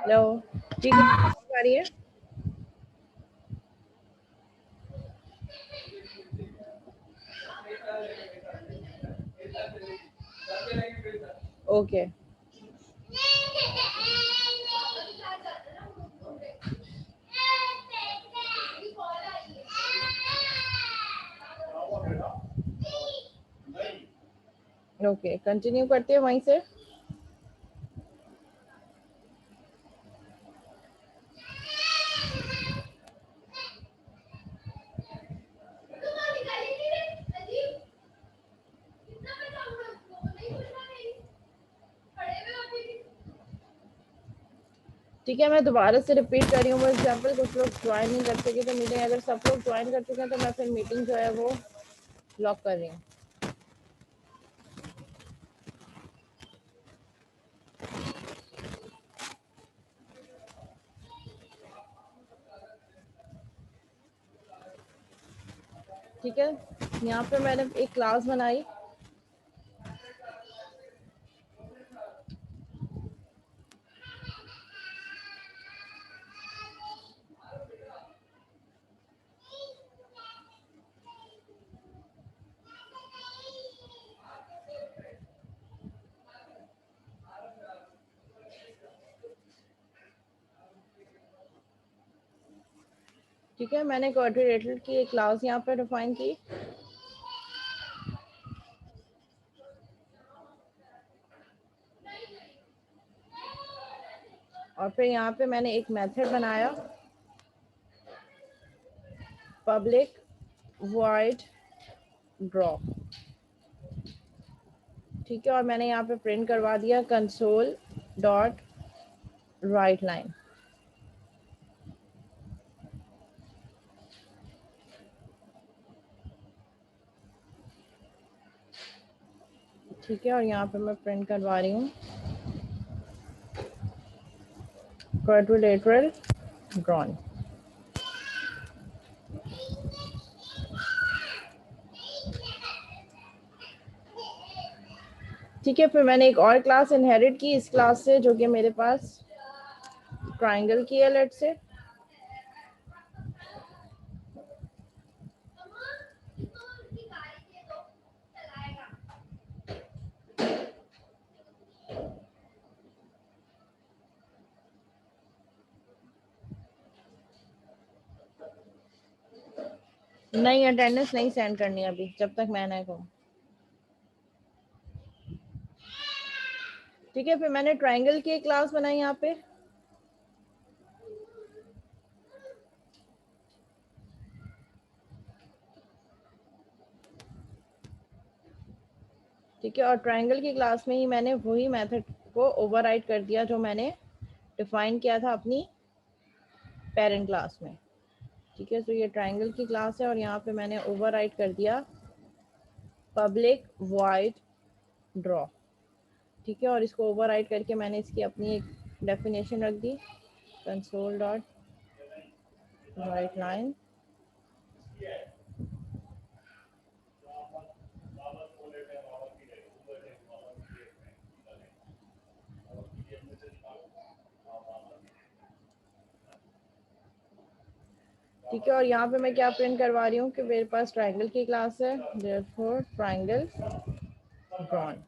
Hello, ठीक है, आ रही है। ओके, ओके, कंटिन्यू करते हैं वहीं से। ठीक है, मैं दोबारा से रिपीट कर रही हूँ वो एग्जाम्पल। कुछ लोग ज्वाइन नहीं कर सके तो मीटिंग, अगर सब लोग ज्वाइन कर चुके हैं तो मैं फिर मीटिंग जो है वो लॉक कर रही हूँ। ठीक है, यहाँ पे मैंने एक क्लास बनाई। ठीक है, मैंने क्वाड्रिलेटरल की एक क्लास यहाँ पे डिफाइन की। और फिर यहाँ पे मैंने एक मेथड बनाया, पब्लिक वॉइड ड्रॉ। ठीक है, और मैंने यहाँ पे प्रिंट करवा दिया कंसोल डॉट राइट लाइन। ठीक है, और यहाँ पे मैं प्रिंट करवा रही हूँ क्वाड्रिलेटरल ड्रॉन। ठीक है, फिर मैंने एक और क्लास इनहेरिट की इस क्लास से, जो कि मेरे पास ट्राइंगल की है। लेट से नहीं, अटेंडेंस नहीं सेंड करनी अभी, जब तक मैं नहीं कहूँ। ठीक है, फिर मैंने ट्राइंगल की एक क्लास बनाई यहाँ पे। ठीक है, और ट्राइंगल की क्लास में ही मैंने वही मेथड को ओवरराइड कर दिया जो मैंने डिफाइन किया था अपनी पेरेंट क्लास में। ठीक है, तो ये ट्राइंगल की क्लास है और यहाँ पे मैंने ओवरराइड कर दिया पब्लिक वॉइड ड्रॉ। ठीक है, और इसको ओवरराइड करके मैंने इसकी अपनी एक डेफिनेशन रख दी, कंसोल डॉट राइट लाइन। ठीक है, और यहाँ पे मैं क्या प्रिंट करवा रही हूँ कि मेरे पास ट्राइंगल की क्लास है, देयरफॉर ट्राइंगल ड्रॉन।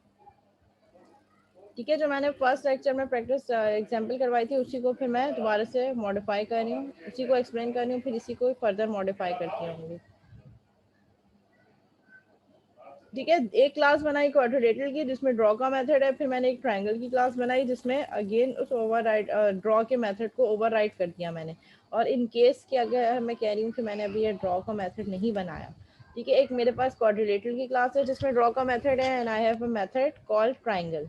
ठीक है, जो मैंने फर्स्ट लेक्चर में प्रैक्टिस एग्जांपल करवाई थी उसी को फिर मैं दोबारा से मॉडिफाई कर रही हूँ, उसी को एक्सप्लेन कर रही हूँ, फिर इसी को फर्दर मॉडिफाई करती हूँ। ठीक है, एक क्लास बनाई क्वाड्रिलेटरल की जिसमें ड्रॉ का मेथड है, फिर मैंने एक ट्राइंगल की क्लास बनाई जिसमें अगेन उस ओवरराइड ड्रॉ के मेथड को ओवरराइड कर दिया मैंने। और इन केस कि अगर मैं कह रही हूँ कि मैंने अभी ये ड्रॉ का मेथड नहीं बनाया, ठीक है, एक मेरे पास क्वाड्रिलेटरल की क्लास है जिसमें ड्रॉ का मेथड है and I have a method called triangle.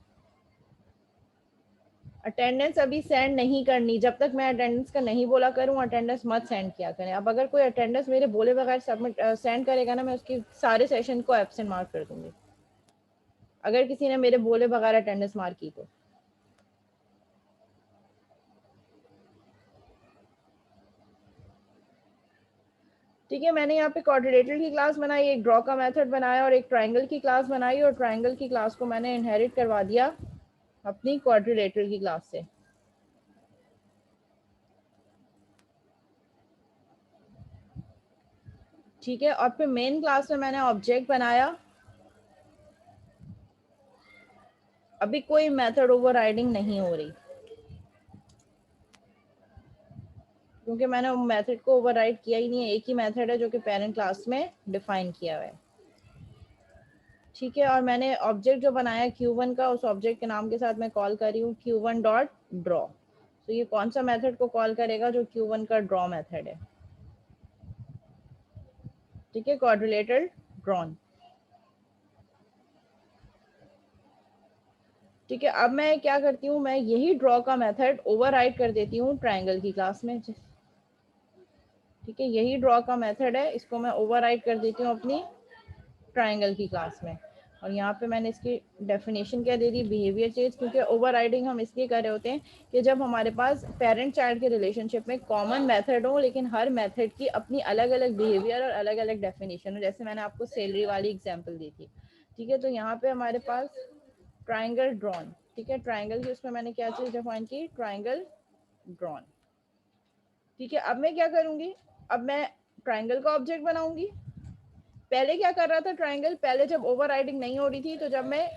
Attendance अभी सेंड नहीं करनी, जब तक मैं अटेंडेंस का नहीं बोला करूँ अटेंडेंस मत सेंड किया करें। अब अगर कोई अटेंडेंस मेरे बोले बगैर सबमिट सेंड करेगा ना, मैं उसके सारे सेशन को एब्सेंट मार्क कर दूंगी, अगर किसी ने मेरे बोले बगैर अटेंडेंस मार्क की तो। ठीक है, मैंने यहाँ पे क्वाड्रिलेटरल की क्लास बनाई, एक ड्रॉ का मेथड बनाया और एक ट्राइंगल की क्लास बनाई, और ट्राइंगल की क्लास को मैंने इनहेरिट करवा दिया अपनी क्वाड्रिलेटरल की क्लास से। ठीक है, और फिर मेन क्लास में मैंने ऑब्जेक्ट बनाया। अभी कोई मेथड ओवरराइडिंग नहीं हो रही क्योंकि मैंने मेथड को ओवरराइड किया ही नहीं है। एक ही मेथड है जो कि पेरेंट क्लास में डिफाइन किया हुआ है। ठीक है, और मैंने ऑब्जेक्ट जो बनाया Q1 का, उस ऑब्जेक्ट के नाम के साथ मैं कॉल कर रही हूँ Q1 डॉट ड्रॉ। तो ये कौन सा मेथड को कॉल करेगा? जो Q1 का ड्रॉ मेथड है। ठीक है, क्वाड्रिलेटरल ड्रॉन। ठीक है, अब मैं क्या करती हूँ, मैं यही ड्रॉ का मेथड ओवरराइड कर देती हूँ ट्रायंगल की क्लास में। ठीक है, यही ड्रॉ का मेथड है, इसको मैं ओवरराइड कर देती हूँ अपनी ट्रायंगल की क्लास में। और यहाँ पे मैंने इसकी डेफिनेशन क्या दे दी? Behaviour change. क्योंकि ओवरराइडिंग हम इसलिए कर रहे होते हैं कि जब हमारे पास पेरेंट चाइल्ड के रिलेशनशिप में कॉमन मेथड हो, लेकिन हर मेथड की अपनी अलग अलग बिहेवियर और अलग अलग डेफिनेशन हो। जैसे मैंने आपको सैलरी वाली एग्जाम्पल दी थी। ठीक है, तो यहाँ पे हमारे पास ट्राइंगल ड्रॉन। ठीक है, ट्राइंगल की उसमें मैंने क्या चीज डिफाइन की? Triangle drawn. ठीक है, अब मैं क्या करूंगी? अब मैं ट्राइंगल का ऑब्जेक्ट बनाऊंगी। पहले क्या कर रहा था ट्राइंगल? पहले जब ओवरराइडिंग नहीं हो रही थी, तो जब मैं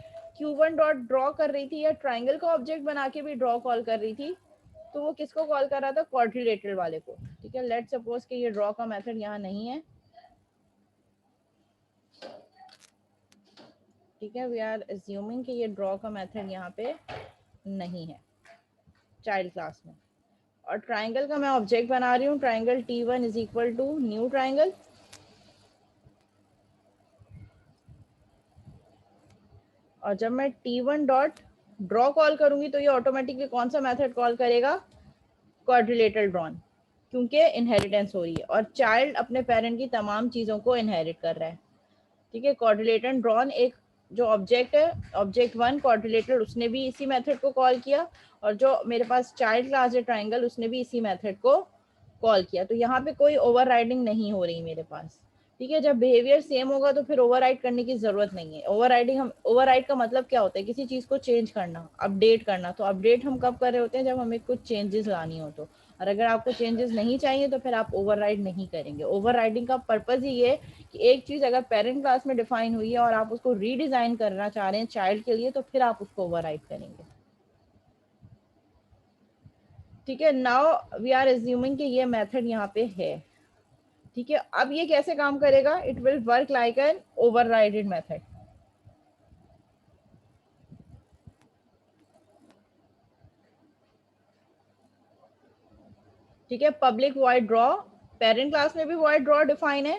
Q1 डॉट ड्रॉ कर रही थी या ट्राइंगल का ऑब्जेक्ट बना के भी ड्रॉ कॉल कर रही थी, तो वो किसको कॉल कर रहा था? क्वाड्रिलेटरल वाले को। ठीक है, लेट सपोज कि ये ड्रॉ का मेथड यहाँ नहीं है। ठीक है, वी आर अज्यूमिंग कि ये ड्रॉ का मेथड यहाँ पे नहीं है चाइल्ड क्लास में। और ट्राइंगल का मैं ऑब्जेक्ट बना रही हूँ, triangle T1 is equal to new triangle. और जब मैं T1 डॉट ड्रॉ कॉल करूंगी तो ये ऑटोमेटिकली कौन सा मेथड कॉल करेगा? Quadrilateral drawn. क्योंकि इनहेरिटेंस हो रही है और चाइल्ड अपने पेरेंट की तमाम चीज़ों को इनहेरिट कर रहा है। ठीक है, क्वाड्रिलेटरल ड्रॉन एक जो ऑब्जेक्ट है, ऑब्जेक्ट वन क्वाड्रिलेटरल, उसने भी इसी मेथड को कॉल किया। और जो मेरे पास चाइल्ड क्लास है ट्राइंगल, उसने भी इसी मेथड को कॉल किया। तो यहाँ पे कोई ओवरराइडिंग नहीं हो रही मेरे पास। ठीक है, जब बिहेवियर सेम होगा तो फिर ओवरराइड करने की जरूरत नहीं है। ओवरराइड का मतलब क्या होता है? किसी चीज को चेंज करना, अपडेट करना। तो अपडेट हम कब कर रहे होते हैं? जब हमें कुछ चेंजेस लानी हो तो। और अगर आपको चेंजेस नहीं चाहिए तो फिर आप ओवरराइड नहीं करेंगे। ओवरराइडिंग का पर्पज ही ये कि एक चीज अगर पेरेंट क्लास में डिफाइन हुई है और आप उसको रीडिजाइन करना चाह रहे हैं चाइल्ड के लिए, तो फिर आप उसको ओवरराइड करेंगे। ठीक है, नाउ वी आर एज्यूमिंग कि ये मेथड यहाँ पे है। ठीक है, अब ये कैसे काम करेगा? It will work like an overrided method. ठीक है, public void draw. Parent class में भी वॉइड ड्रॉ डिफाइन है।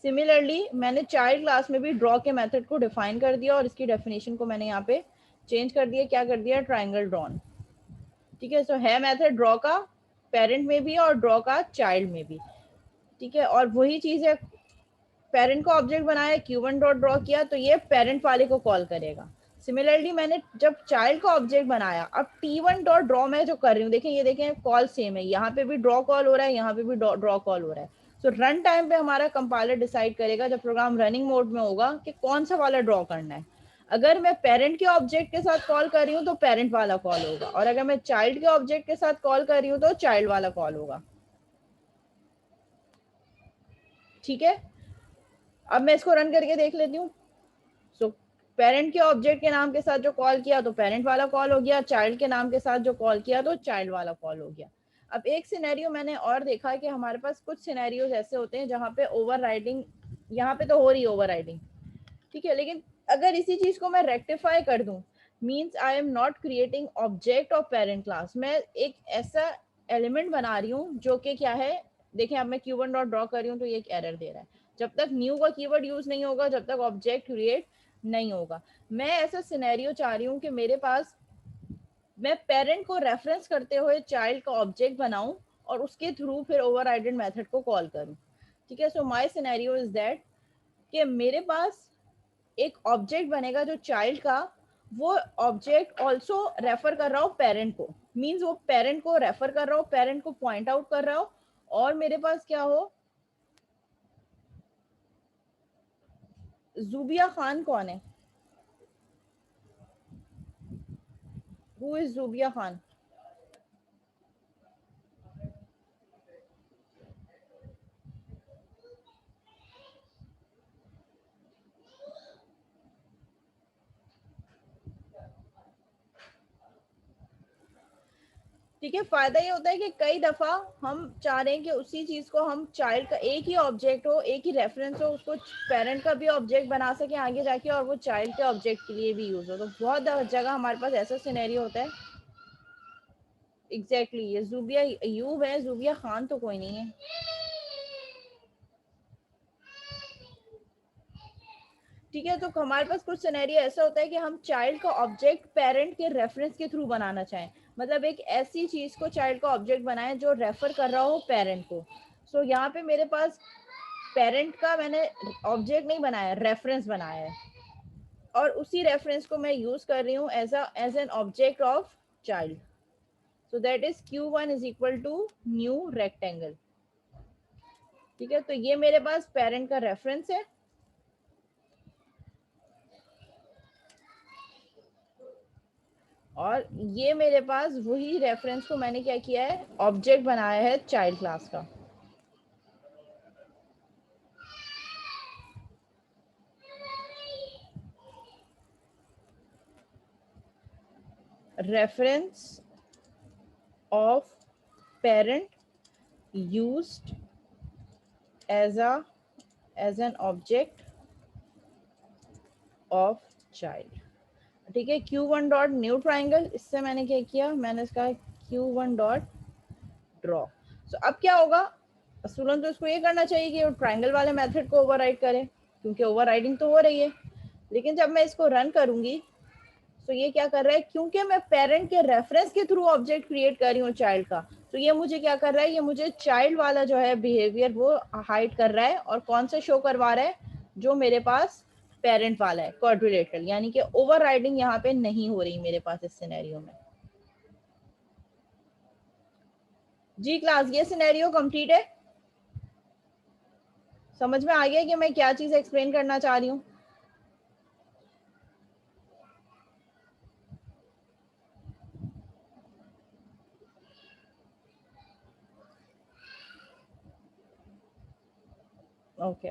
सिमिलरली मैंने चाइल्ड क्लास में भी ड्रॉ के मेथड को डिफाइन कर दिया और इसकी डेफिनेशन को मैंने यहाँ पे चेंज कर दिया। क्या कर दिया? Triangle drawn. ठीक है, सो है मेथड ड्रॉ का पेरेंट में भी और ड्रॉ का चाइल्ड में भी। ठीक है, और वही चीज है, पेरेंट को ऑब्जेक्ट बनाया, Q1 डॉट ड्रॉ किया, तो ये पेरेंट वाले को कॉल करेगा। सिमिलरली मैंने जब चाइल्ड का ऑब्जेक्ट बनाया, अब T1 डॉट ड्रॉ मैं जो कर रही हूँ, देखें ये देखें कॉल सेम है। यहाँ पे भी ड्रॉ कॉल हो रहा है, यहाँ पे भी ड्रॉ कॉल हो रहा है। सो रन टाइम पे हमारा कंपाइलर डिसाइड करेगा जब प्रोग्राम रनिंग मोड में होगा कि कौन सा वाला ड्रॉ करना है। अगर मैं पेरेंट के ऑब्जेक्ट के साथ कॉल कर रही हूँ तो पेरेंट वाला कॉल होगा, और अगर मैं चाइल्ड के ऑब्जेक्ट के साथ कॉल कर रही हूँ तो चाइल्ड वाला कॉल होगा। ठीक है, अब मैं इसको रन करके देख लेती हूँ। सो पेरेंट के ऑब्जेक्ट के नाम के साथ जो कॉल किया तो पेरेंट वाला कॉल हो गया, चाइल्ड के नाम के साथ जो कॉल किया तो चाइल्ड वाला कॉल हो गया। अब एक सिनेरियो मैंने और देखा कि हमारे पास कुछ सिनेरियोज ऐसे होते हैं जहाँ पे ओवरराइडिंग, यहाँ पे तो हो रही है ओवरराइडिंग। ठीक है, लेकिन अगर इसी चीज को मैं रेक्टिफाई कर दूं, means I am not creating object of parent class, मैं एक ऐसा एलिमेंट बना रही हूँ जो कि क्या है, देखें अब मैं Q1 डॉट ड्रॉ कर रही हूँ तो ये एक एरर दे रहा है। जब तक न्यू का कीवर्ड यूज नहीं होगा, जब तक ऑब्जेक्ट क्रिएट नहीं होगा। मैं ऐसा सिनेरियो चाह रही हूँ कि मेरे पास, मैं पेरेंट को रेफरेंस करते हुए चाइल्ड का ऑब्जेक्ट बनाऊं और उसके थ्रू फिर ओवरराइडेड मेथड को कॉल करूं। ठीक है, so my scenario is that कि मेरे पास एक ऑब्जेक्ट बनेगा जो चाइल्ड का, वो ऑब्जेक्ट ऑल्सो रेफर कर रहा हो पेरेंट को, मीन्स वो पेरेंट को रेफर कर रहा हो, पेरेंट को पॉइंट आउट कर रहा हो। और मेरे पास क्या हो, जुबिया खान कौन है? Who is Zubia Khan? ठीक है, फायदा ये होता है कि कई दफा हम चाह रहे हैं कि उसी चीज को हम चाइल्ड का एक ही ऑब्जेक्ट हो, एक ही रेफरेंस हो, उसको पेरेंट का भी ऑब्जेक्ट बना सके आगे जाके, और वो चाइल्ड के ऑब्जेक्ट के लिए भी यूज हो। तो बहुत जगह हमारे पास ऐसा सिनेरियो होता है। एग्जैक्टली ये जुबिया अयूब है, जुबिया खान तो कोई नहीं है। ठीक है, तो हमारे पास कुछ सिनेरियो ऐसा होता है कि हम चाइल्ड का ऑब्जेक्ट पेरेंट के रेफरेंस के थ्रू बनाना चाहें, मतलब एक ऐसी चीज को चाइल्ड का ऑब्जेक्ट बनाएं जो रेफर कर रहा हो पेरेंट को। सो यहाँ पे मेरे पास पेरेंट का मैंने ऑब्जेक्ट नहीं बनाया, रेफरेंस बनाया है, और उसी रेफरेंस को मैं यूज कर रही हूँ as an object of child. So that is Q1 is equal to new rectangle. ठीक है, तो ये मेरे पास पेरेंट का रेफरेंस है, और ये मेरे पास वही रेफरेंस को मैंने क्या किया है, ऑब्जेक्ट बनाया है चाइल्ड क्लास का। Reference of parent used as an object of child. ठीक है, Q1 डॉट न्यू ट्राइंगल, इससे मैंने क्या किया, मैंने इसका Q1 डॉट ड्रॉ। सो अब क्या होगा, स्टूडेंट तो इसको ये करना चाहिए कि वो ट्राइंगल वाले मेथड को ओवरराइड करे, क्योंकि ओवरराइडिंग तो हो रही है। लेकिन जब मैं इसको रन करूंगी तो ये क्या कर रहा है, क्योंकि मैं पेरेंट के रेफरेंस के थ्रू ऑब्जेक्ट क्रिएट कर रही हूँ चाइल्ड का, तो ये मुझे क्या कर रहा है, ये मुझे चाइल्ड वाला जो है बिहेवियर वो हाइड कर रहा है, और कौन सा शो करवा रहा है, जो मेरे पास पेरेंट वाला है क्वाड्रिलेटरल, यानी कि ओवरराइडिंग यहाँ पे नहीं हो रही मेरे पास इस सिनेरियो में। जी क्लास, ये सिनेरियो कंप्लीट है, समझ में आ गया कि मैं क्या चीज एक्सप्लेन करना चाह रही हूँ। ओके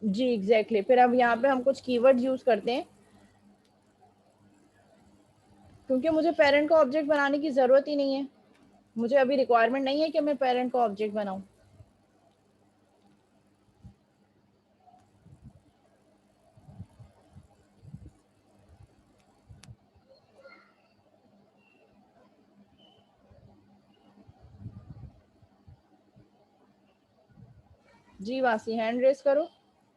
जी एग्जैक्टली फिर अब यहाँ पे हम कुछ कीवर्ड यूज करते हैं, क्योंकि मुझे पेरेंट को ऑब्जेक्ट बनाने की जरूरत ही नहीं है, मुझे अभी रिक्वायरमेंट नहीं है कि मैं पेरेंट को ऑब्जेक्ट बनाऊं। जी वासी, हैंड रेस करो,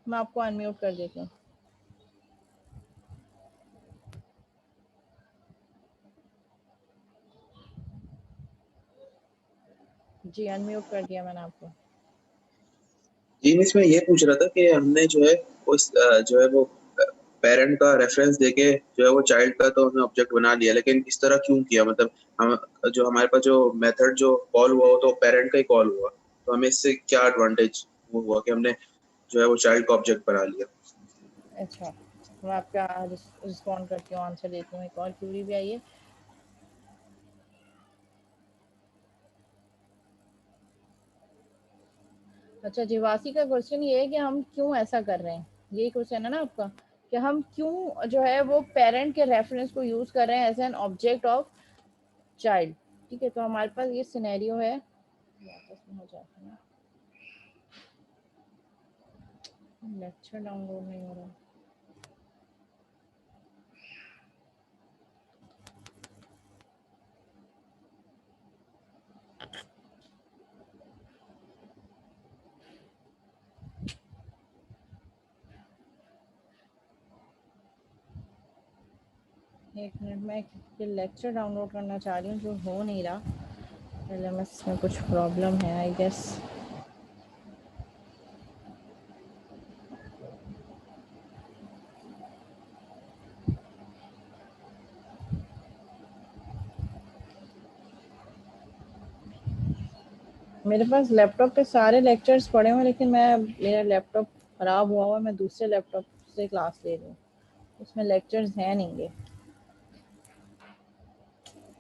मैं आपको अनम्यूट कर देती हूँ। जी अनम्यूट कर दिया मैंने आपको। जी मिस, मैं ये पूछ रहा था कि हमने जो है उस जो है वो पेरेंट का रेफरेंस देके जो है वो चाइल्ड का तो हमने ऑब्जेक्ट बना लिया, लेकिन इस तरह क्यों किया? मतलब हम जो हमारे पास जो मेथड जो कॉल हुआ वो तो पेरेंट का ही कॉल हुआ, तो हमें इससे क्या एडवांटेज वो हुआ कि हमने जो है वो चाइल्ड का ऑब्जेक्ट बना लिया? अच्छा, मैं आपका रिस्पॉन्ड करती हूँ, आंसर देती हूँ। एक और क्यूरी भी आई है। अच्छा, जीवासी का क्वेश्चन ये है कि हम क्यों ऐसा कर रहे हैं, यही क्वेश्चन है ना आपका, कि हम क्यों जो है वो पेरेंट के रेफरेंस को यूज कर रहे हैं as an object of child. ठीक है, तो हमारे पास ये सिनेरियो है, वापस में हो जाता है ना, लेक्चर डाउनलोड नहीं हो रहा। एक मिनट, मैं ये लेक्चर डाउनलोड करना चाह रही हूँ जो हो नहीं रहा, LMS में कुछ प्रॉब्लम है आई गेस। मेरे पास लैपटॉप पे सारे लेक्चर्स पड़े हुए हैं, लेकिन मेरा लैपटॉप ख़राब हुआ हुआ है, मैं दूसरे लैपटॉप से क्लास ले रही हूँ, उसमें लेक्चर्स हैं नहीं गे,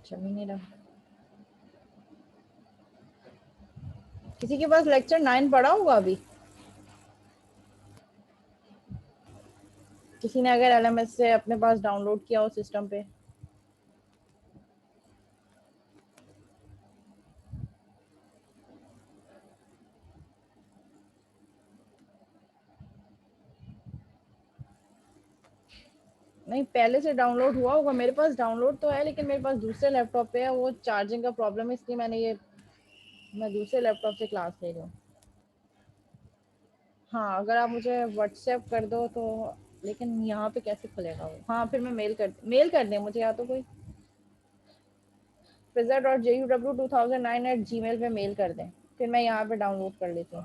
चल ही नहीं रहा। किसी के पास लेक्चर 9 पढ़ा होगा अभी? किसी ने अगर एलएमएस से अपने पास डाउनलोड किया हो सिस्टम पे? नहीं, पहले से डाउनलोड हुआ होगा। मेरे पास डाउनलोड तो है, लेकिन मेरे पास दूसरे लैपटॉप पे है, वो चार्जिंग का प्रॉब्लम है, इसलिए मैं दूसरे लैपटॉप से क्लास ले रही हूँ। हाँ, अगर आप मुझे व्हाट्सएप कर दो तो। लेकिन यहाँ पे कैसे खुलेगा वो? हाँ, फिर मैं मेल कर दें मुझे, या तो कोई pizza.ju2009 पे मेल कर दें, फिर मैं यहाँ पे डाउनलोड कर लेती हूँ।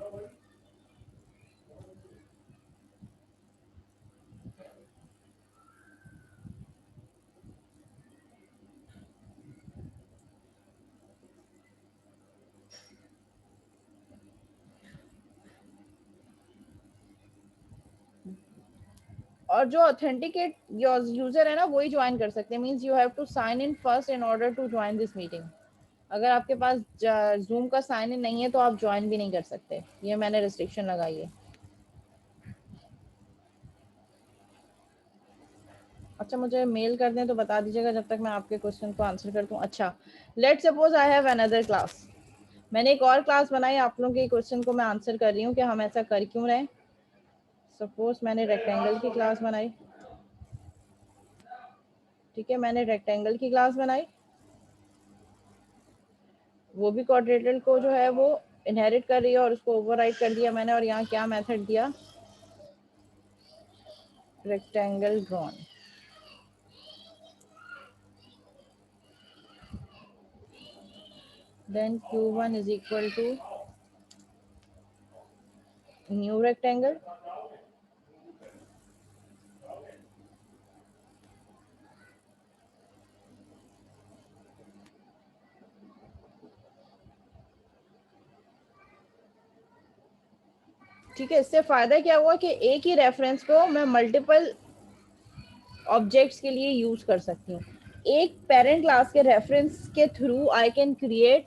और जो ऑथेंटिकेट यूजर है ना, वही ज्वाइन कर सकते हैं। Means you have to sign in first in order to join this meeting. अगर आपके पास जूम का साइन इन नहीं है तो आप ज्वाइन भी नहीं कर सकते। ये मैंने रिस्ट्रिक्शन लगाई है। अच्छा, मुझे मेल कर दें तो बता दीजिएगा, जब तक मैं आपके क्वेश्चन को आंसर कर दूं। अच्छा, let suppose I have another class. मैंने एक और क्लास बनाई, आप लोगों के क्वेश्चन को मैं आंसर कर रही हूँ कि हम ऐसा कर क्यों रहे। सपोज मैंने रेक्टेंगल की क्लास बनाई। ठीक है, मैंने रेक्टेंगल की क्लास बनाई, वो भी क्वाड्रेटल को जो है वो इनहेरिट कर रही है, और उसको ओवरराइड कर दिया मैंने। और यहाँ क्या मेथड दिया? Rectangle drawn. Then q1 is equal to new rectangle. ठीक है, इससे फायदा क्या हुआ कि एक ही रेफरेंस को मैं मल्टीपल ऑब्जेक्ट्स के लिए यूज कर सकती हूँ। एक पेरेंट क्लास के रेफरेंस के through I can create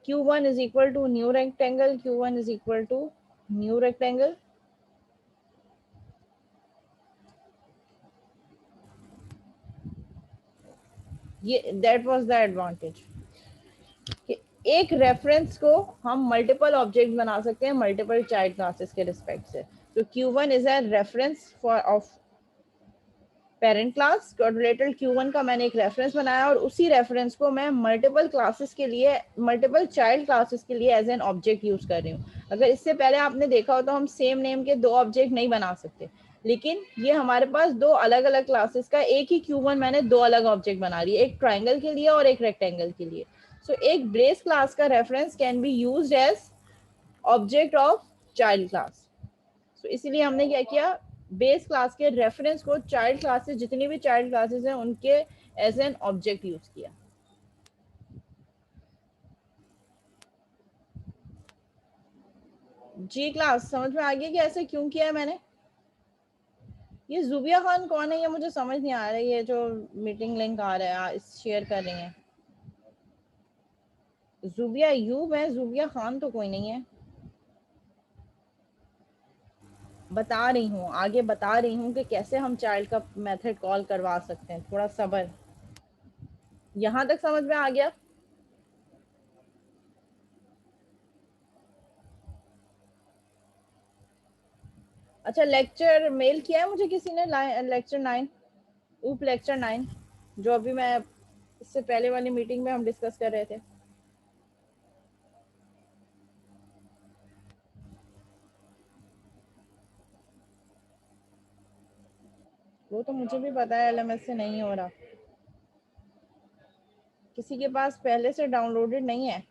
q1 is equal to new rectangle, q1 is equal to new rectangle। ये दैट वाज द एडवांटेज कि एक रेफरेंस को हम मल्टीपल ऑब्जेक्ट बना सकते हैं मल्टीपल चाइल्ड क्लासेस के रिस्पेक्ट से। तो q1 is a reference for of parent class. Quadrilateral q1 का मैंने एक रेफरेंस बनाया, और उसी रेफरेंस को मैं मल्टीपल क्लासेस के लिए, मल्टीपल चाइल्ड क्लासेस के लिए एज एन ऑब्जेक्ट यूज कर रही हूँ। अगर इससे पहले आपने देखा हो तो हम सेम नेम के दो ऑब्जेक्ट नहीं बना सकते, लेकिन ये हमारे पास दो अलग अलग क्लासेस का एक ही q1 मैंने दो अलग ऑब्जेक्ट बना लिए, एक ट्राइंगल के लिए और एक रेक्टेंगल के लिए। सो एक बेस क्लास का reference can be used as object of child class. तो इसीलिए हमने क्या किया, बेस क्लास के रेफरेंस को चाइल्ड क्लासेस, जितनी भी चाइल्ड क्लासेस हैं उनके एज एन ऑब्जेक्ट यूज किया। जी क्लास समझ में आ गया कि ऐसे क्यों किया है मैंने? ये जुबिया खान कौन है? ये मुझे समझ नहीं आ रहा है। ये जो मीटिंग लिंक आ रहा है, शेयर कर रही है, जुबिया यूब है, जुबिया खान तो कोई नहीं है। बता रही हूँ, आगे बता रही हूँ कि कैसे हम चाइल्ड का मेथड कॉल करवा सकते हैं। थोड़ा सब्र। यहाँ तक समझ में आ गया? अच्छा, लेक्चर मेल किया है मुझे किसी ने, लेक्चर 9, ऊप लेक्चर 9, जो अभी मैं इससे पहले वाली मीटिंग में हम डिस्कस कर रहे थे। वो तो मुझे भी पता है, एलएमएस से नहीं हो रहा। किसी के पास पहले से डाउनलोडेड नहीं है?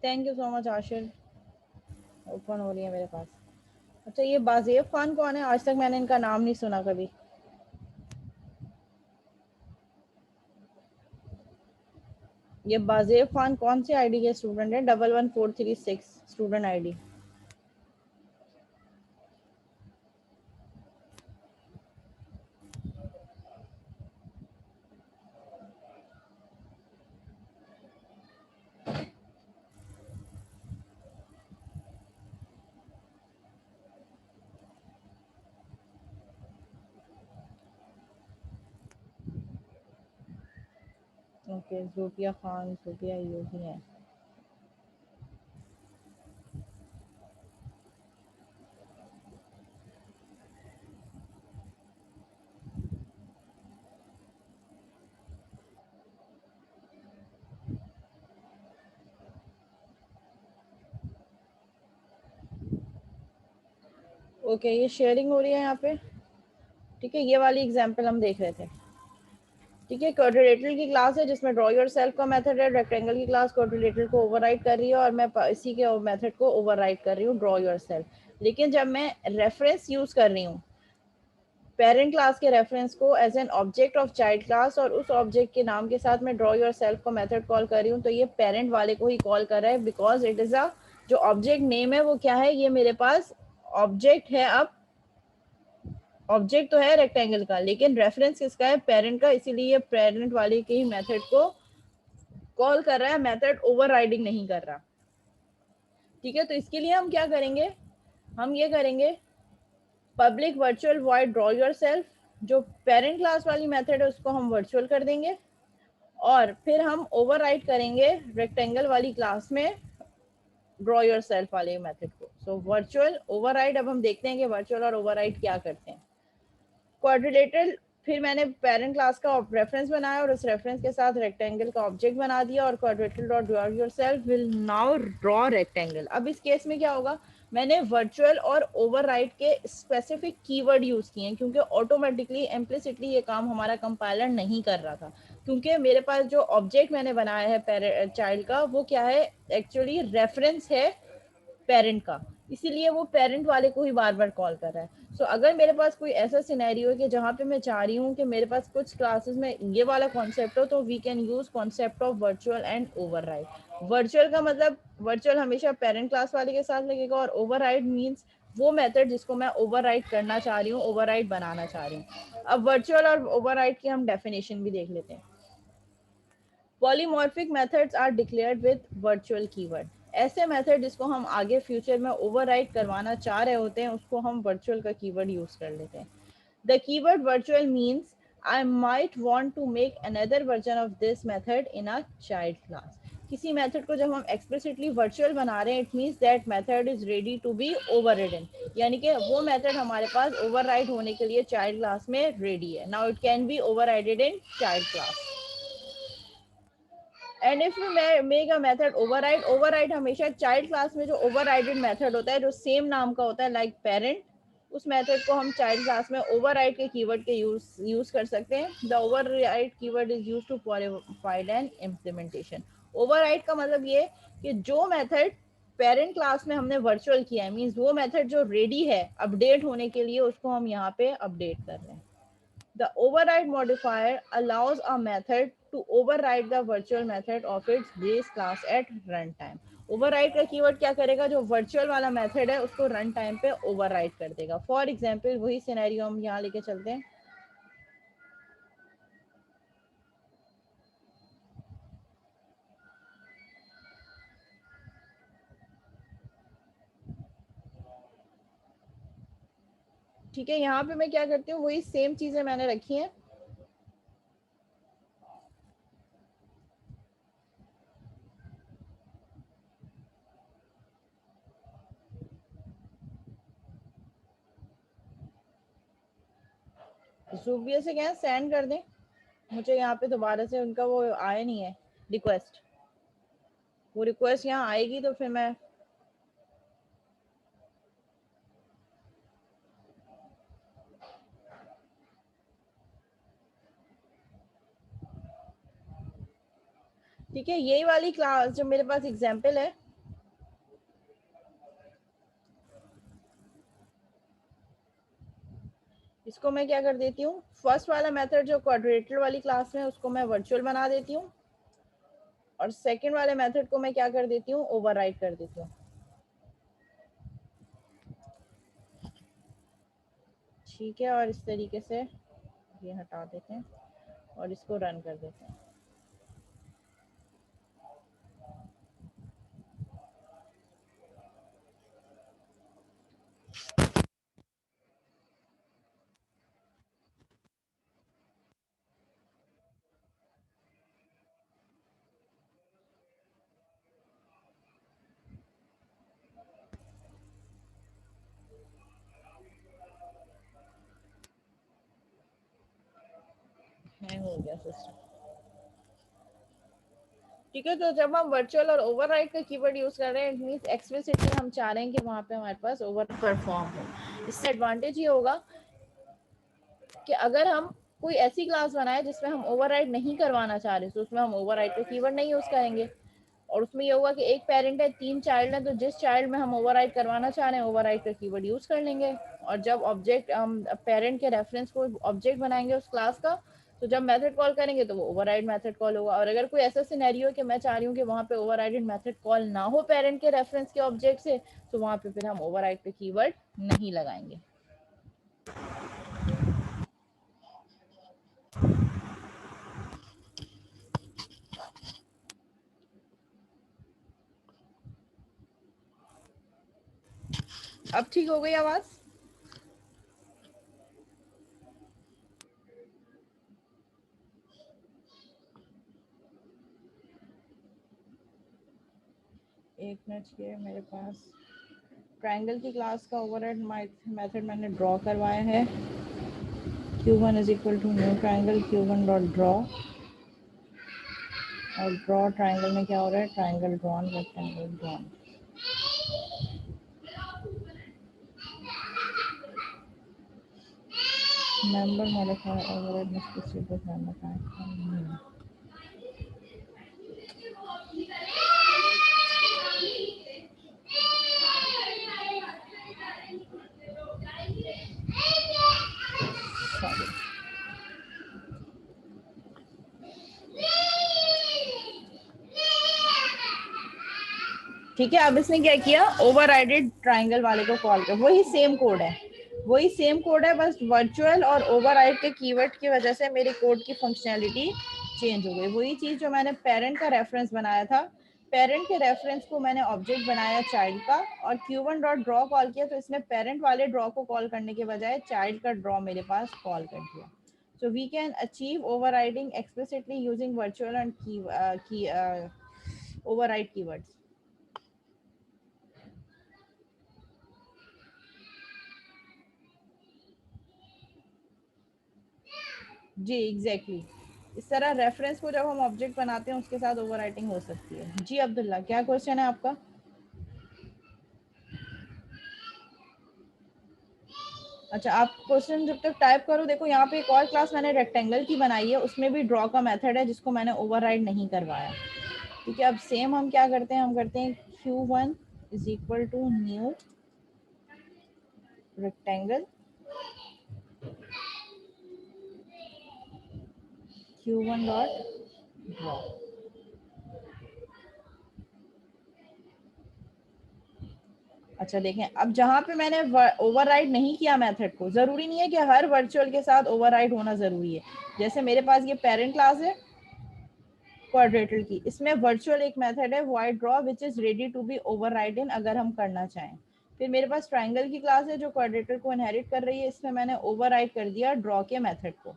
Thank you so much Ashir, open हो रही है मेरे पास। अच्छा, ये बाज़ेब खान कौन है? आज तक मैंने इनका नाम नहीं सुना कभी। ये बाज़ेब खान कौन से आईडी के स्टूडेंट है? 11436 स्टूडेंट आईडी। ओके, ज़ूफिया खान, ज़ूफिया यूही है। ओके, ये शेयरिंग हो रही है यहाँ पे। ठीक है, ये वाली एग्जांपल हम देख रहे थे। ठीक है, क्वाड्रिलेटरल की क्लास है जिसमें ड्रॉ योरसेल्फ का मेथड है। रेक्टेंगल की क्लास क्वाड्रिलेटरल को ओवरराइड कर रही है और मैं इसी के मेथड को ओवरराइड कर रही हूँ, ड्रॉ योरसेल्फ। लेकिन जब मैं रेफरेंस यूज कर रही हूँ पेरेंट क्लास के रेफरेंस को as an object of child class और उस ऑब्जेक्ट के नाम के साथ मैं ड्रॉ योरसेल्फ को मेथड कॉल कर रही हूँ, तो ये पेरेंट वाले को ही कॉल कर रहा है, बिकॉज इट इज अ जो ऑब्जेक्ट नेम है वो क्या है, ये मेरे पास ऑब्जेक्ट है। अब ऑब्जेक्ट तो है रेक्टेंगल का, लेकिन रेफरेंस किसका है? पेरेंट का, इसीलिए पेरेंट वाले के ही मेथड को कॉल कर रहा है, मेथड ओवरराइडिंग नहीं कर रहा। ठीक है, तो इसके लिए हम क्या करेंगे? हम ये करेंगे public virtual void draw yourself, जो पेरेंट क्लास वाली मेथड है उसको हम वर्चुअल कर देंगे और फिर हम ओवरराइड करेंगे रेक्टेंगल वाली क्लास में ड्रॉ योरसेल्फ वाले मेथड को। सो वर्चुअल ओवरराइड, अब हम देखते हैं कि वर्चुअल और ओवरराइड क्या करते हैं। क्वाड्रिलेटरल, फिर मैंने पेरेंट क्लास का रेफरेंस बनाया और उस रेफरेंस के साथ रेक्टेंगल का ऑब्जेक्ट बना दिया और quadrilateral dot draw yourself will now draw rectangle. अब इस केस में क्या होगा? मैंने वर्चुअल और ओवरराइड के स्पेसिफिक कीवर्ड यूज किए हैं क्योंकि ऑटोमेटिकली इम्प्लिसिटली ये काम हमारा कंपाइलर नहीं कर रहा था, क्योंकि मेरे पास जो ऑब्जेक्ट मैंने बनाया है चाइल्ड का वो क्या है? एक्चुअली रेफरेंस है पेरेंट का, इसीलिए वो पेरेंट वाले को ही बार बार कॉल कर रहा है। सो अगर मेरे पास कोई ऐसा सिनेरियो है कि जहाँ पे मैं चाह रही हूँ कि मेरे पास कुछ क्लासेस में ये वाला कॉन्सेप्ट हो, तो we can use concept of virtual and override. Virtual का मतलब वर्चुअल हमेशा पेरेंट क्लास वाले के साथ लगेगा और ओवरराइड मीन्स वो मेथड जिसको मैं ओवरराइड करना चाह रही हूँ, ओवरराइड बनाना चाह रही हूँ। अब वर्चुअल और ओवरराइड की हम डेफिनेशन भी देख लेते हैं। Polymorphic methods are declared with virtual keyword. ऐसे मेथड जिसको हम आगे फ्यूचर में ओवरराइड करवाना चाह रहे होते हैं उसको हम वर्चुअल का कीवर्ड यूज कर लेते हैं। The keyword virtual means I might want to make another version of this method in a child class. किसी मेथड को जब हम एक्सप्लिसिटली वर्चुअल बना रहे हैं, it means that method is ready to be overridden, यानी कि वो मेथड हमारे पास ओवरराइड होने के लिए चाइल्ड क्लास में रेडी है। Now it can be overrided in child class. And if you make a method override, override हमेशा चाइल्ड क्लास में जो ओवरराइडेड मेथड होता है जो सेम नाम का होता है लाइक पेरेंट, उस मेथड को हम चाइल्ड क्लास में ओवरराइड के कीवर्ड के यूज कर सकते हैं। The override keyword is used to provide an implementation. Override का मतलब ये कि जो मेथड पेरेंट क्लास में हमने वर्चुअल किया है, मींस वो मेथड जो रेडी है अपडेट होने के लिए, उसको हम यहाँ पे अपडेट कर रहे हैं। The override modifier allows a method to override the virtual method of its base class at runtime. Override का कीवर्ड क्या करेगा? जो वर्चुअल वाला मेथड है उसको रन टाइम पे ओवरराइड कर देगा। फॉर एग्जाम्पल वही सिनेरियो हम यहाँ लेके चलते हैं। ठीक है, यहाँ पे मैं क्या करती हूँ, वही सेम चीजें मैंने रखी हैं। जूबिया से क्या सेंड कर दें, मुझे यहाँ पे दोबारा से उनका वो आया नहीं है रिक्वेस्ट। वो रिक्वेस्ट यहाँ आएगी तो फिर मैं ठीक है, यही वाली क्लास जो मेरे पास एग्जाम्पल है इसको मैं क्या कर देती हूँ, फर्स्ट वाला मेथड जो क्वाड्रेटर वाली क्लास में उसको मैं वर्चुअल बना देती हूँ, और सेकंड वाले मेथड को मैं क्या कर देती हूँ, ओवरराइड कर देती हूँ। ठीक है, और इस तरीके से ये हटा देते हैं और इसको रन कर देते हैं। हैंग हो गया सिस्टम। ठीक है, तो जब हम वर्चुअल और ओवरराइड का कीवर्ड यूज कर रहे हैं, इट मींस एक्सप्लिसिटली हम चाह रहे हैं कि वहां पे हमारे पास ओवर परफॉर्म हो। इससे एडवांटेज ये होगा कि अगर हम कोई ऐसी क्लास बनाए जिसमें हम ओवरराइड नहीं करवाना चाह रहे, तो उसमें हम ओवरराइड का कीवर्ड नहीं यूज करेंगे, और उसमें ये होगा कि एक पेरेंट है, 3 चाइल्ड है, तो जिस चाइल्ड में हम ओवरराइड करवाना चाह रहे हैं ओवरराइड का कीवर्ड यूज कर लेंगे। और जब ऑब्जेक्ट हम पेरेंट के रेफरेंस को ऑब्जेक्ट बनाएंगे उस क्लास का, तो जब मेथड कॉल करेंगे तो वो ओवरराइड मेथड कॉल होगा। और अगर कोई ऐसा सिनेरियो कि मैं चाह रही हूँ कि वहाँ पे ओवरराइडेड मेथड कॉल ना हो पेरेंट के रेफरेंस के ऑब्जेक्ट से, तो वहाँ पे फिर हम ओवरराइड का कीवर्ड नहीं लगाएंगे। अब ठीक हो गई आवाज? एक मिनट, ये मेरे पास ट्रायंगल की क्लास का ओवरराइड मेथड मैंने ड्रॉ करवाया है। q1 is equal to new triangle q1 dot draw, और ड्रॉ ट्रायंगल में क्या हो रहा है, triangle drawn, rectangle drawn. Member modifier override में स्पेसिफिक मेंबर टाइप। सॉरी, ठीक है। अब इसने क्या किया, ओवरराइडेड ट्रायंगल वाले को कॉल कर, वही सेम कोड है, वही सेम कोड है, बस वर्चुअल और ओवरराइड के कीवर्ड की वजह से मेरे कोड की फंक्शनैलिटी चेंज हो गई। वही चीज जो मैंने पेरेंट का रेफरेंस बनाया था, पेरेंट के रेफरेंस को मैंने ऑब्जेक्ट बनाया चाइल्ड का, और q1 डॉट ड्रॉ कॉल किया, तो इसने पेरेंट वाले ड्रॉ को कॉल करने के बजाय चाइल्ड का ड्रॉ मेरे पास कॉल कर दिया। So we can achieve overriding explicitly using virtual and override keywords. जी एग्जैक्टली exactly. इस तरह रेफरेंस को जब हम ऑब्जेक्ट बनाते हैं उसके साथ ओवरराइटिंग हो सकती है। जी अब्दुल्ला, क्या क्वेश्चन है आपका? अच्छा, आप क्वेश्चन जब तक टाइप करो, देखो यहाँ पे एक और क्लास मैंने रेक्टेंगल की बनाई है, उसमें भी ड्रॉ का मेथड है जिसको मैंने ओवरराइड नहीं करवाया। ठीक है, अब सेम हम क्या करते हैं, हम करते हैं q1 is equal to new rectangle q1 dot draw. अच्छा देखें, अब जहां पे मैंने ओवरराइड नहीं किया मेथड को, जरूरी नहीं है कि हर वर्चुअल के साथ ओवरराइड होना जरूरी है। जैसे मेरे पास ये पेरेंट क्लास है क्वाड्रेटर की, इसमें वर्चुअल एक मेथड है void draw which is ready to be overridden अगर हम करना चाहें। फिर मेरे पास ट्रायंगल की क्लास है जो क्वाड्रेटर को इनहेरिट कर रही है, इसमें मैंने ओवरराइड कर दिया ड्रॉ के मेथड को।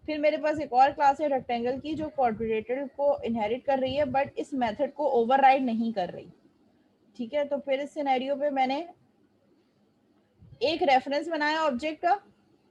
फिर मेरे पास एक और क्लास है रेक्टेंगल की जो क्वाड्रेटर को इनहेरिट कर रही है बट इस मेथड को ओवरराइड नहीं कर रही। ठीक है, तो फिर इस सिनेरियो पे मैंने एक रेफरेंस बनाया ऑब्जेक्ट का,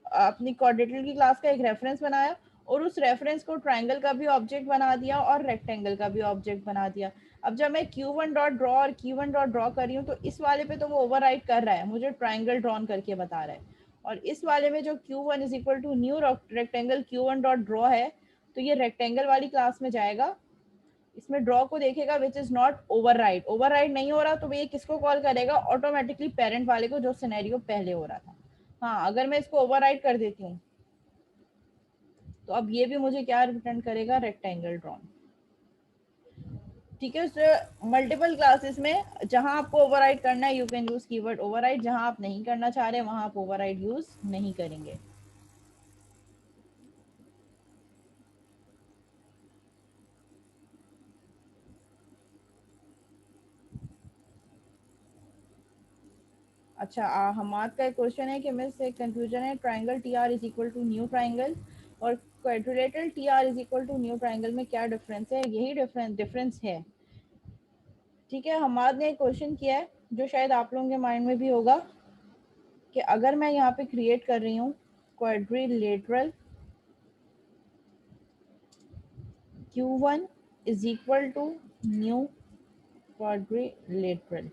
अपनी क्वाड्रेटर की क्लास का एक रेफरेंस बनाया, और उस रेफरेंस को ट्रायंगल का भी ऑब्जेक्ट बना दिया और रेक्टेंगल का भी ऑब्जेक्ट बना दिया। अब जब मैं q1 डॉट ड्रॉ और q1 डॉट ड्रॉ कर रही हूँ, तो इस वाले पे तो वो ओवरराइड कर रहा है, मुझे ट्रायंगल ड्रॉन करके बता रहा है, और इस वाले में जो q1 is equal to new rectangle q1 dot draw है, तो ये रेक्टेंगल वाली क्लास में जाएगा, इसमें ड्रॉ को देखेगा which is not override, override नहीं हो रहा, तो ये किसको कॉल करेगा, ऑटोमेटिकली पेरेंट वाले को, जो सिनेरियो पहले हो रहा था। हाँ, अगर मैं इसको ओवरराइड कर देती हूँ तो अब ये भी मुझे क्या रिटर्न करेगा, रेक्टेंगल ड्रॉन। ठीक है सर, मल्टीपल क्लासेस में जहां आपको ओवरराइड करना है you can use keyword override, जहां आप नहीं करना चाह रहे वहां आप ओवरराइड यूज नहीं करेंगे। अच्छा, हमाद का एक क्वेश्चन है कि मिस एक कंफ्यूजन है, triangle T R is equal to new triangle और quadrilateral T R is equal to new triangle में क्या डिफरेंस है? यही डिफरेंस है। ठीक है, हमाद ने एक क्वेश्चन किया है जो शायद आप लोगों के माइंड में भी होगा कि अगर मैं यहाँ पे क्रिएट कर रही हूँ quadrilateral Q1 is equal to new quadrilateral.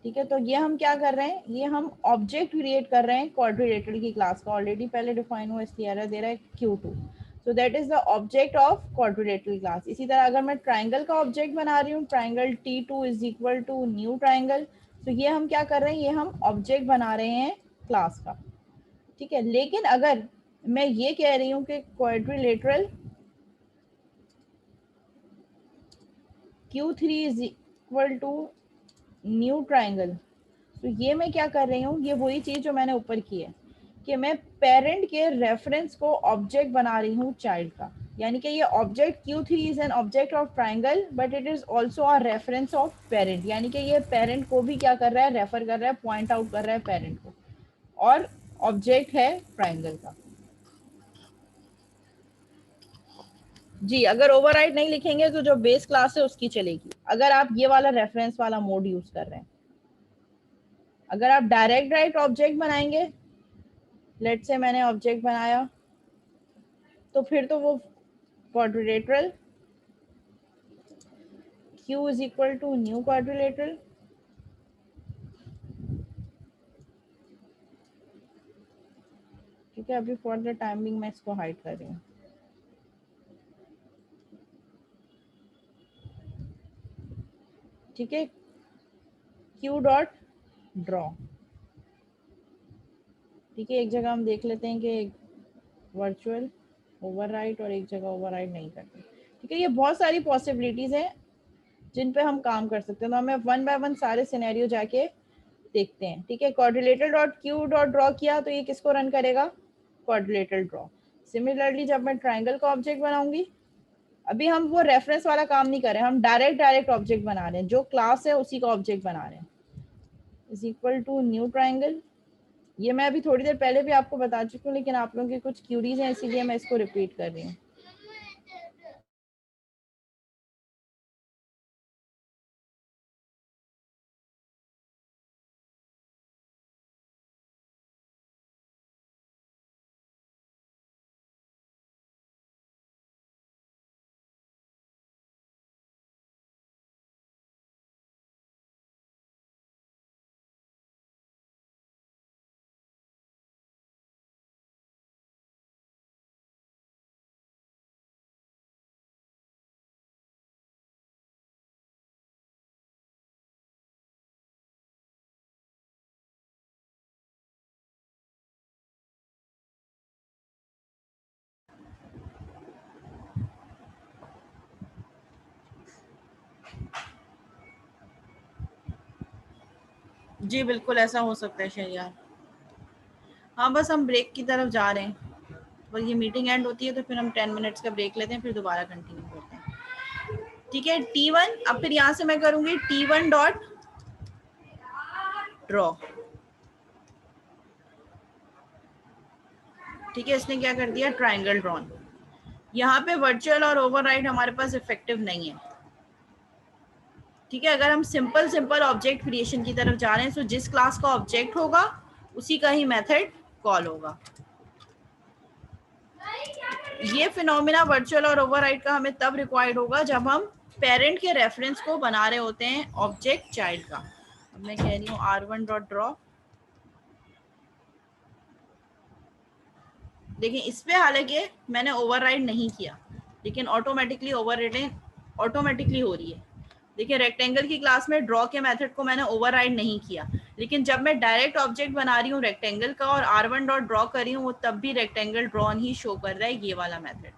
ठीक है, तो ये हम क्या कर रहे हैं, ये हम ऑब्जेक्ट क्रिएट कर रहे हैं क्वाड्रिलेटरल की क्लास का, ऑलरेडी पहले डिफाइन हुआ इसलिए एरर दे रहा है Q2। So that is the object of quadrilateral class. इसी तरह अगर मैं ट्राइंगल का ऑब्जेक्ट बना रही हूँ, triangle T2 is equal to new triangle, तो ये हम क्या कर रहे हैं, ये हम ऑब्जेक्ट बना रहे हैं क्लास का। ठीक है, लेकिन अगर मैं ये कह रही हूँ कि quadrilateral Q3 is equal to new triangle, तो ये मैं क्या कर रही हूँ, ये वही चीज जो मैंने ऊपर की है कि मैं पेरेंट के रेफरेंस को ऑब्जेक्ट बना रही हूँ चाइल्ड का। यानी कि ये object Q3 is an object of triangle but it is also a reference of parent, यानी कि ये पेरेंट को भी क्या कर रहा है, रेफर कर रहा है, पॉइंट आउट कर रहा है पेरेंट को, और ऑब्जेक्ट है ट्राइंगल का। जी, अगर ओवरराइड नहीं लिखेंगे तो जो बेस क्लास है उसकी चलेगी, अगर आप ये वाला रेफरेंस वाला मोड यूज कर रहे हैं। अगर आप डायरेक्ट राइट ऑब्जेक्ट बनाएंगे, लेट से मैंने ऑब्जेक्ट बनाया, तो फिर तो वो quadrilateral Q is equal to new quadrilateral. ठीक है, अभी फॉर द टाइमिंग मैं इसको हाइड कर रही हूँ। ठीक है, Q डॉट ड्रॉ। ठीक है, एक जगह हम देख लेते हैं कि वर्चुअल ओवरराइड और एक जगह ओवरराइड नहीं करते। ठीक है, ये बहुत सारी पॉसिबिलिटीज हैं जिन पे हम काम कर सकते हैं, तो हमें वन बाय वन सारे सिनेरियो जाके देखते हैं। ठीक है, quadrilateral dot Q dot draw किया तो ये किसको रन करेगा, क्वाड्रिलेटरल ड्रॉ। सिमिलरली जब मैं ट्राइंगल का ऑब्जेक्ट बनाऊंगी, अभी हम वो रेफरेंस वाला काम नहीं कर रहे हैं, हम डायरेक्ट ऑब्जेक्ट बना रहे हैं, जो क्लास है उसी का ऑब्जेक्ट बना रहे हैं, is equal to new triangle. ये मैं अभी थोड़ी देर पहले भी आपको बता चुकी हूँ, लेकिन आप लोगों की कुछ क्यूरीज हैं इसीलिए मैं इसको रिपीट कर रही हूँ। जी बिल्कुल ऐसा हो सकता है शरियार। हाँ, बस हम ब्रेक की तरफ जा रहे हैं, बस ये मीटिंग एंड होती है तो फिर हम 10 मिनट्स का ब्रेक लेते हैं, फिर दोबारा कंटिन्यू करते हैं। ठीक है, T1, अब फिर यहाँ से मैं करूंगी T1 डॉट ड्रॉ। ठीक है, इसने क्या कर दिया, ट्राइंगल ड्रॉन। यहाँ पे वर्चुअल और ओवरराइड हमारे पास इफेक्टिव नहीं है। ठीक है, अगर हम सिंपल ऑब्जेक्ट क्रिएशन की तरफ जा रहे हैं तो जिस क्लास का ऑब्जेक्ट होगा उसी का ही मेथड कॉल होगा। ये फिनोमिना वर्चुअल और ओवरराइड का हमें तब रिक्वायर्ड होगा जब हम पेरेंट के रेफरेंस को बना रहे होते हैं ऑब्जेक्ट चाइल्ड का। अब मैं कह रही हूँ R1 डॉट ड्रॉ। देखिए इस पे हालांकि मैंने ओवरराइड नहीं किया, लेकिन ऑटोमेटिकली ऑटोमेटिकली हो रही है। देखिए रेक्टेंगल की क्लास में ड्रॉ के मेथड को मैंने ओवरराइड नहीं किया, लेकिन जब मैं डायरेक्ट ऑब्जेक्ट बना रही हूँ रेक्टेंगल का और R1 डॉट ड्रॉ कर रही हूँ, वो तब भी रेक्टेंगल ड्रॉन ही शो कर रहा है, ये वाला मेथड।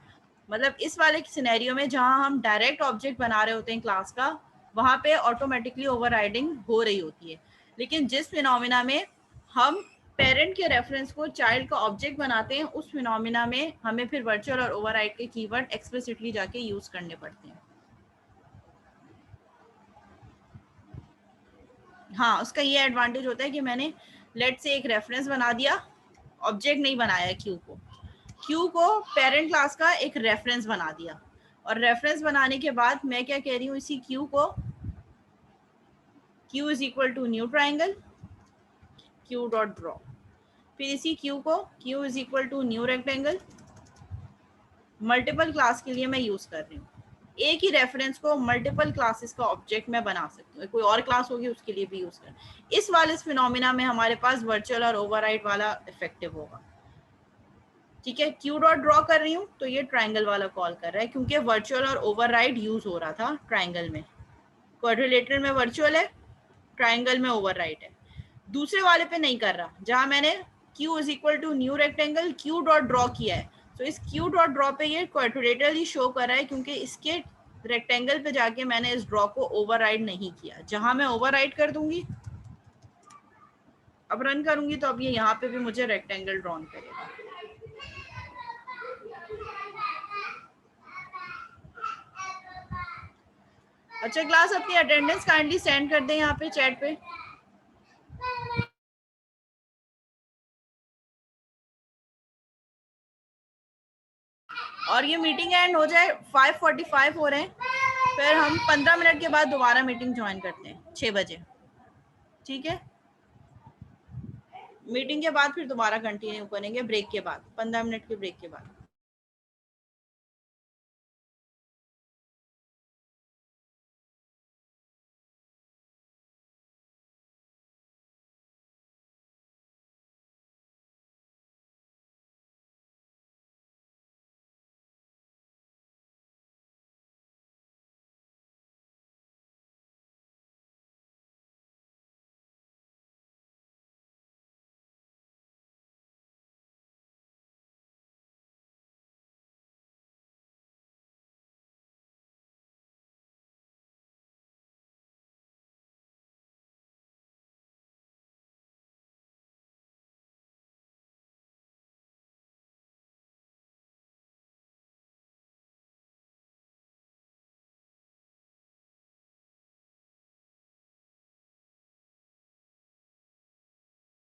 मतलब इस वाले सिनेरियो में जहां हम डायरेक्ट ऑब्जेक्ट बना रहे होते हैं क्लास का, वहां पे ऑटोमेटिकली ओवरराइडिंग हो रही होती है। लेकिन जिस फिनोमिना में हम पेरेंट के रेफरेंस को चाइल्ड का ऑब्जेक्ट बनाते हैं, उस फिनोमिना में हमें फिर वर्चुअल और ओवरराइड के कीवर्ड एक्सप्लिसिटली जाके यूज करने पड़ते हैं। हाँ, उसका ये एडवांटेज होता है कि मैंने लेट से एक रेफरेंस बना दिया, ऑब्जेक्ट नहीं बनाया क्यू को, क्यू को पेरेंट क्लास का एक रेफरेंस बना दिया, और रेफरेंस बनाने के बाद मैं क्या कह रही हूँ, इसी क्यू को Q is equal to new triangle Q dot draw, फिर इसी क्यू को Q is equal to new rectangle, multiple class के लिए मैं यूज कर रही हूँ। एक ही रेफरेंस को मल्टीपल क्लासेस का ऑब्जेक्ट मैं बना सकती हूँ, कोई और क्लास होगी उसके लिए भी यूज कर। इस वाले फिनोमिना में हमारे पास वर्चुअल और ओवरराइड वाला इफेक्टिव होगा। ठीक है, क्यू डॉट ड्रॉ कर रही हूँ तो ये ट्राइंगल वाला कॉल कर रहा है, क्योंकि वर्चुअल और ओवरराइड यूज हो रहा था ट्राइंगल में। क्वाड्रिलेटरल में वर्चुअल है, ट्राइंगल में ओवरराइड है। दूसरे वाले पे नहीं कर रहा, जहां मैंने Q is equal to new rectangle Q dot draw किया है, तो इस क्यू डॉट ड्रॉ पे ये क्वाड्रिलेटरल ही शो कर रहा है, क्योंकि इसके रेक्टेंगल पे जाके मैंने इस ड्रॉ को ओवरराइड नहीं किया। जहां मैं ओवरराइड कर दूंगी, अब रन करूंगी, तो अब ये यहाँ पे भी मुझे रेक्टेंगल ड्रॉन करेगा। अच्छा क्लास, अपनी अटेंडेंस काइंडली सेंड कर दें यहाँ पे चैट पे। और ये मीटिंग एंड हो जाए, 5:45 हो रहे हैं, फिर हम 15 मिनट के बाद दोबारा मीटिंग ज्वाइन करते हैं 6 बजे। ठीक है, मीटिंग के बाद फिर दोबारा कंटिन्यू करेंगे, ब्रेक के बाद, 15 मिनट के ब्रेक के बाद।